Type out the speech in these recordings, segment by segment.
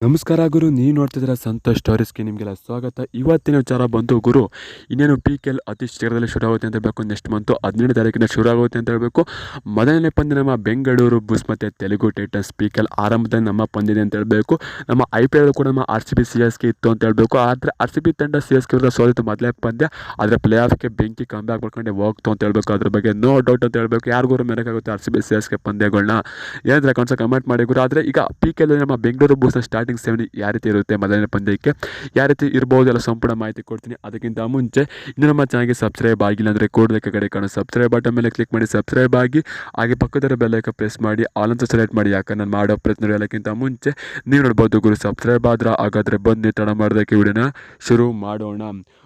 ನಮಸ್ಕಾರ ಗುರು, ನೀವು ನೋಡ್ತಿದ್ದೀರ ಸಂತೋಷ್ ಸ್ಟೋರೀಸ್ಗೆ ನಿಮಗೆಲ್ಲ ಸ್ವಾಗತ. ಇವತ್ತಿನ ವಿಚಾರ ಬಂದು ಗುರು, ಇನ್ನೇನು PKL ಅತಿ ಶೀಘ್ರದಲ್ಲಿ ಶುರು ಆಗುತ್ತೆ ಅಂತ ಹೇಳಬೇಕು. ನೆಕ್ಸ್ಟ್ ಮಂತು 17ನೇ ತಾರೀಕಿನ ಶುರು ಆಗುತ್ತೆ ಅಂತ ಹೇಳಬೇಕು. ಮೊದಲನೇ ಪಂದ್ಯ ನಮ್ಮ ಬೆಂಗಳೂರು ಬುಲ್ಸ್ ಮತ್ತು ತೆಲುಗು ಟೈಟನ್ಸ್ PKL ಆರಂಭದಲ್ಲಿ ನಮ್ಮ ಪಂದ್ಯ ಅಂತ ಹೇಳಬೇಕು. ನಮ್ಮ IPL ಕೂಡ ನಮ್ಮ RCB CSK ಇತ್ತು ಅಂತ ಹೇಳಬೇಕು. ಆದರೆ RCB ತಂಡ CSK ವಿರುದ್ಧ ಸೋಲಿತು ಮೊದಲನೇ ಪಂದ್ಯ. ಆದರೆ ಪ್ಲೇ ಆಫ್ಗೆ ಬೆಂಕಿ ಕಂಬ್ಯಾಕ್ ಮಾಡ್ಕೊಂಡು ಹೋಗ್ತು ಅಂತ ಹೇಳಬೇಕು. ಅದ್ರ ಬಗ್ಗೆ ನೋ ಡೌಟ್ ಅಂತ ಹೇಳಬೇಕು. ಯಾರಿಗೂ ಮೇಲಕ್ಕಾಗುತ್ತೆ RCB CSK ಪಂದ್ಯಗಳನ್ನ ಏನಂದ್ರೆ ಕನ್ಸ ಕಮೆಂಟ್ ಮಾಡಿ ಗುರು. ಆದರೆ ಈಗ PKL ನಮ್ಮ ಬೆಂಗಳೂರು ಬುಲ್ಸ್ನ ಸ್ಟಾರ್ಟಿಂಗ್ 7 ಯಾವ ರೀತಿ ಇರುತ್ತೆ, ಮೊದಲನೇ ಪಂದ್ಯಕ್ಕೆ ಯಾವ ರೀತಿ ಇರ್ಬೋದು ಎಲ್ಲ ಸಂಪೂರ್ಣ ಮಾಹಿತಿ ಕೊಡ್ತೀನಿ. ಅದಕ್ಕಿಂತ ಮುಂಚೆ ಇನ್ನು ನಮ್ಮ ಚಾನಲ್ಗೆ ಸಬ್ಸ್ಕ್ರೈಬ್ ಆಗಿಲ್ಲ ಅಂದರೆ ಕೂಡಲೇ ಕಡೆ ಕಾಣೋ ಸಬ್ಸ್ಕ್ರೈಬ್ ಬಟನ್ ಮೇಲೆ ಕ್ಲಿಕ್ ಮಾಡಿ ಸಬ್ಸ್ಕ್ರೈಬ್ ಆಗಿ, ಹಾಗೆ ಪಕ್ಕದ ಬೆಲ್ ಐಕಾನ್ ಪ್ರೆಸ್ ಮಾಡಿ ಆಲ್ ಅಂತ ಸೆಲೆಕ್ಟ್ ಮಾಡಿ. ಯಾಕಂದ್ರೆ ನಾನು ಮಾಡೋ ಪ್ರಯತ್ನ ಎಲ್ಲಕ್ಕಿಂತ ಮುಂಚೆ ನೀವು ನೋಡ್ಬೋದು ಗುರು. ಸಬ್ಸ್ಕ್ರೈಬ್ ಆದ್ರೆ ಹಾಗಾದರೆ ಬನ್ನಿ ತಡ ಮಾಡೋದಕ್ಕೆ ವಿಡಿಯೋನ ಶುರು ಮಾಡೋಣ.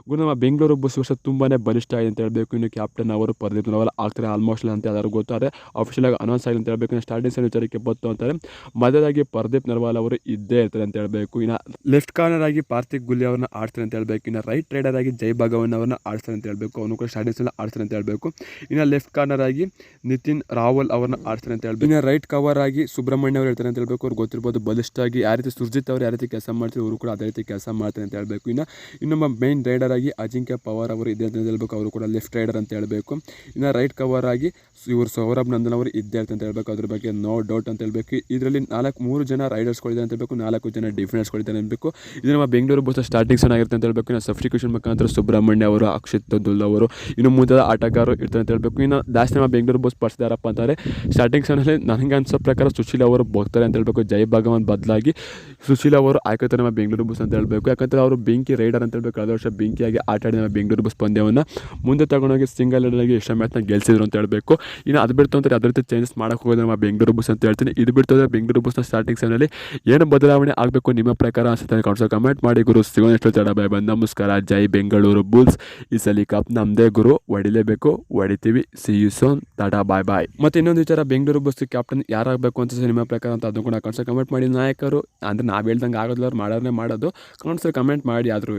ಗುರು, ನಮ್ಮ ಬೆಂಗಳೂರು ಬುಲ್ಸ್ ವರ್ಷ ತುಂಬಾ ಬಲಿಷ್ಠ ಆಗಿದೆ ಅಂತ ಹೇಳಬೇಕು. ಇನ್ನು ಕ್ಯಾಪ್ಟನ್ ಅವರು ಪ್ರದೀಪ್ ನರ್ವಾಲ್ ಆಗ್ತಾರೆ ಆಲ್ಮೋಸ್ಟ್ ಅಂತ ಎಲ್ಲರೂ ಗೊತ್ತಾರೆ. ಅಫಿಷಿಯಲ್ ಆಗಿ ಅನೌನ್ಸ್ ಆಗಿದೆ ಅಂತ ಹೇಳಬೇಕು. ಸ್ಟಾರ್ಟಿಂಗ್ ಸೈಡ್ ವಿಚಾರಕ್ಕೆ ಬಂತು ಅಂತಾರೆ, ಮೊದಲಾಗಿ ಪ್ರದೀಪ್ ನರ್ವಾಲ್ ಅವರು ಇದ್ದೇ ಇರ್ತಾರೆ ಅಂತ ಹೇಳಬೇಕು. ಇನ್ನು ಲೆಫ್ಟ್ ಕಾರ್ನರ್ ಆಗಿ ಪಾರ್ಥಿಕ್ ಗುಲಿ ಅವ್ರನ್ನ ಆಡ್ತಾರೆ ಅಂತ ಹೇಳಬೇಕು. ಇನ್ನು ರೈಟ್ ರೈಡರ್ ಆಗಿ ಜೈ ಭಗವಾನ್ ಅವ್ರನ್ನ ಆಡ್ತಾರೆ ಅಂತ ಹೇಳಬೇಕು. ಅವನು ಕೂಡ ಸ್ಟಾರ್ಟಿಂಗ್ ಸಲ ಆಡ್ತಾರೆ ಅಂತ ಹೇಳಬೇಕು. ಇನ್ನು ಲೆಫ್ಟ್ ಕಾರ್ನರ್ ಆಗಿ ನಿತಿನ್ ರಾವಲ್ ಅವ್ರನ್ನ ಆಡ್ತಾರೆ ಅಂತ ಹೇಳಬೇಕು. ಇನ್ನು ರೈಟ್ ಕವರ್ ಆಗಿ ಸುಬ್ರಹ್ಮಣ್ಯ ಅವರು ಇರ್ತಾರೆ ಅಂತ ಹೇಳಬೇಕು. ಅವ್ರು ಗೊತ್ತಿರ್ಬೋದು ಬಲಿಷ್ಠಾಗಿ ಯಾವ ರೀತಿ ಸುರ್ಜಿತ್ ಅವರು ಯಾವ ರೀತಿ ಕೆಲಸ ಮಾಡ್ತಾರೆ, ಇವರು ಕೂಡ ಅದೇ ರೀತಿ ಕೆಲಸ ಮಾಡ್ತಾರೆ ಅಂತ ಹೇಳಬೇಕು. ಇನ್ನು ನಮ್ಮ ಮೈನ್ ರೈಡರ್ ಆಗಿ ಅಜಿಂಕ್ಯ ಪವಾರ್ ಅವರು ಇದೆ ಅಂತ ಹೇಳಬೇಕು. ಅವರು ಕೂಡ ಲೆಫ್ಟ್ ರೈಡರ್ ಅಂತ ಹೇಳಬೇಕು. ಇನ್ನು ರೈಟ್ ಕವರ್ ಆಗಿ ಇವರು ಸೌರಭ್ ನಂದನ್ ಅವರು ಇದ್ದೇ ಅಂತ ಹೇಳಬೇಕು. ಅದ್ರ ಬಗ್ಗೆ ನೋ ಡೌಟ್ ಅಂತ ಹೇಳಬೇಕು. ಇದರಲ್ಲಿ 3 ಜನ ರೈಡರ್ಸ್ಗಳಿದೆ ಅಂತ ಹೇಳಬೇಕು, 4 ಜನ ಡಿಫೆಂಡರ್ಸ್ಗಳಿದ್ದಾರೆ ಅನ್ಬೇಕು. ಇದು ನಮ್ಮ ಬೆಂಗಳೂರು ಬುಲ್ಸ್ ಸ್ಟಾರ್ಟಿಂಗ್ ಚೆನ್ನಾಗಿರುತ್ತೆ ಅಂತ ಹೇಳಬೇಕು. ಇನ್ನು ಸಬ್ಸ್ಟಿಟ್ಯೂಷನ್ ಮುಖಾಂತರ ಸುಬ್ರಹ್ಮಣ್ಯ ಅವರು, ಅಕ್ಷಿತ್ ದುಲ್ ಅವರು, ಇನ್ನು ಮುಂತಾದ ಆಟಗಾರರು ಇರ್ತಾರೆ ಅಂತ ಹೇಳಬೇಕು. ಇನ್ನು ಜಾಸ್ತಿ ನಮ್ಮ ಬೆಂಗಳೂರು ಬುಲ್ಸ್ ಪಡಿಸಿದಾರಪ್ಪ ಅಂತಾರೆ ಸ್ಟಾರ್ಟಿಂಗ್ ಸೆಷನಲ್ಲಿ ನನಗೆ ಅನ್ಸೋ ಪ್ರಕಾರ ಸುಶೀಲ್ ಅವರು ಹೋಗ್ತಾರೆ ಅಂತ ಹೇಳಬೇಕು. ಜೈ ಭಗವಾನ್ ಬದಲಾಗಿ ಸುಶೀಲ್ ಅವರು ಆಯ್ಕೋತಾರೆ ನಮ್ಮ ಬೆಂಗಳೂರು ಬುಲ್ಸ್ ಅಂತ ಹೇಳಬೇಕು. ಯಾಕಂದರೆ ಅವರು ಬೆಂಕಿ ರೈಡರ್ ಅಂತ ಹೇಳಬೇಕು. ಕಳೆದ ವರ್ಷ ಬೆಂಕಿಯಾಗಿ ಆಟ ಆಡಿದ ನಮ್ಮ ಬೆಂಗಳೂರು ಬುಲ್ಸ್ ಪಂದ್ಯವನ್ನು ಮುಂದೆ ತಗೊಂಡೋಗಿ ಸಿಂಗಲ್ ರೈಡರ್ಗೆ ಎಷ್ಟೋ ಮ್ಯಾಚ್ನ ಗೆಲ್ಸಿದ್ರು ಅಂತ ಹೇಳಬೇಕು. ಇನ್ನು ಅದು ಬಿಡ್ತು ಅಂತಾರೆ ಅದೇ ರೀತಿ ಚೇಂಜಸ್ ಮಾಡೋಕೆ ಹೋಗೋದು ನಮ್ಮ ಬೆಂಗಳೂರು ಬುಲ್ಸ್ ಅಂತ ಹೇಳ್ತೀನಿ. ಇದು ಬಿಡ್ತು ಅಂದರೆ ಬೆಂಗಳೂರು ಬುಲ್ಸ್ನ ಸ್ಟಾರ್ಟಿಂಗ್ ಸೆಷನಲ್ಲಿ ಏನು ಬದಲಾವಣೆ ಆಗಬೇಕು ನಿಮ್ಮ ಪ್ರಕಾರ ಅನ್ಸುತ್ತೆ ಕಮೆಂಟ್ ಮಾಡಿ ಗುರು. ಸಿಗೋಣ ಎಷ್ಟು ತಡ. ಬಾಯ್ ಬಾಯ್, ನಮಸ್ಕಾರ. ಜೈ ಬೆಂಗಳೂರು ಬುಲ್ಸ್. ಈ ಸಲ ಕಪ್ ನಮ್ಮದೇ ಗುರು, ಹೊಡಿಲೇಬೇಕು, ಹೊಡಿತೀವಿ. ಸಿ ಯು ಸೂನ್, ಟಾಟಾ, ಬಾಯ್ ಬಾಯ್. ಮತ್ತು ಇನ್ನೊಂದು ವಿಚಾರ, ಬೆಂಗಳೂರು ಬುಲ್ಸ್ ಕ್ಯಾಪ್ಟನ್ ಯಾರಾಗಬೇಕು ಅಂತ ನಿಮ್ಮ ಪ್ರಕಾರ ಅಂತ ಅದನ್ನು ಕೂಡ ಕಮೆಂಟ್ ಮಾಡಿ. ನಾಯಕರು ಅಂದರೆ ನಾವು ಹೇಳ್ದಂಗೆ ಆಗೋದಿಲ್ಲ, ಅವ್ರು ಮಾಡೋದೇ ಮಾಡೋದು. ಕಮೆಂಟ್ ಮಾಡಿ ಆದ್ರೂ